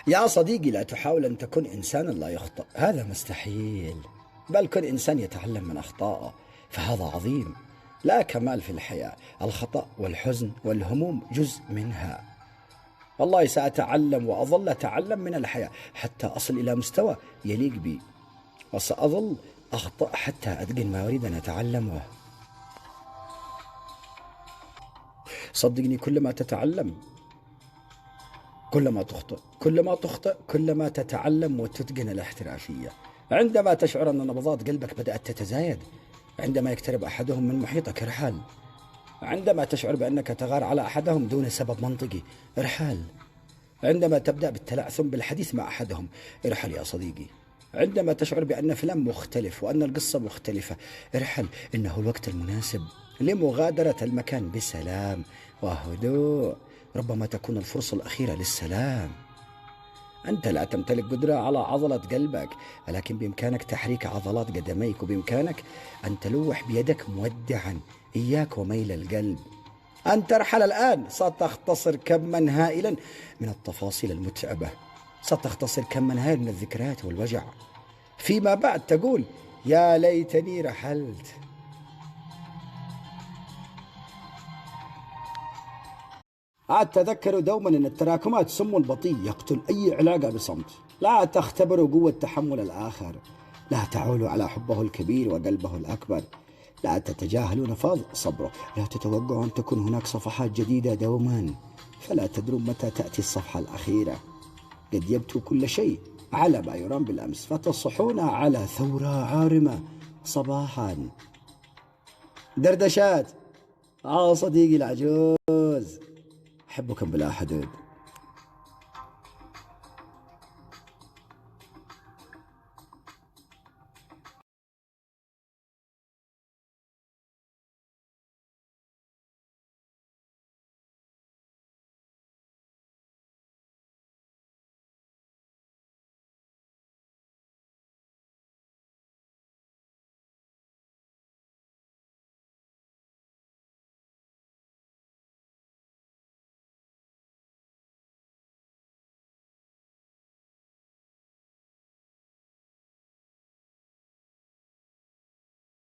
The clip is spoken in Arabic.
يا صديقي، لا تحاول أن تكون إنسانا لا يخطئ، هذا مستحيل. بل كن إنسان يتعلم من أخطائه، فهذا عظيم. لا كمال في الحياة، الخطأ والحزن والهموم جزء منها. والله سأتعلم وأظل أتعلم من الحياة حتى أصل إلى مستوى يليق بي، وسأظل أخطأ حتى أتقن ما أريد أن أتعلمه. صدقني، كلما تتعلم كلما تخطئ، كلما تخطئ كلما تتعلم وتتقن الاحترافية. عندما تشعر أن نبضات قلبك بدأت تتزايد، عندما يقترب أحدهم من محيطك ارحل، عندما تشعر بأنك تغار على أحدهم دون سبب منطقي ارحل، عندما تبدأ بالتلعثم بالحديث مع أحدهم ارحل يا صديقي، عندما تشعر بأن فلان مختلف وأن القصة مختلفة ارحل، إنه الوقت المناسب لمغادرة المكان بسلام وهدوء. ربما تكون الفرصة الأخيرة للسلام. أنت لا تمتلك قدرة على عضلة قلبك، ولكن بإمكانك تحريك عضلات قدميك، وبإمكانك أن تلوح بيدك مودعا. إياك وميل القلب. أن ترحل الآن ستختصر كما هائلا من التفاصيل المتعبة، ستختصر كما هائلا من الذكريات والوجع. فيما بعد تقول يا ليتني رحلت. عاد تذكروا دوما أن التراكمات سم بطيء يقتل أي علاقة بصمت. لا تختبروا قوة تحمل الآخر، لا تعولوا على حبه الكبير وقلبه الأكبر، لا تتجاهلوا نفاذ صبره، لا تتوقعوا أن تكون هناك صفحات جديدة دوما، فلا تدرون متى تأتي الصفحة الأخيرة. قد يبدو كل شيء على ما يرام بالأمس، فتصحون على ثورة عارمة صباحا. دردشات صديقي العجوز، أحبكم بلا حدود.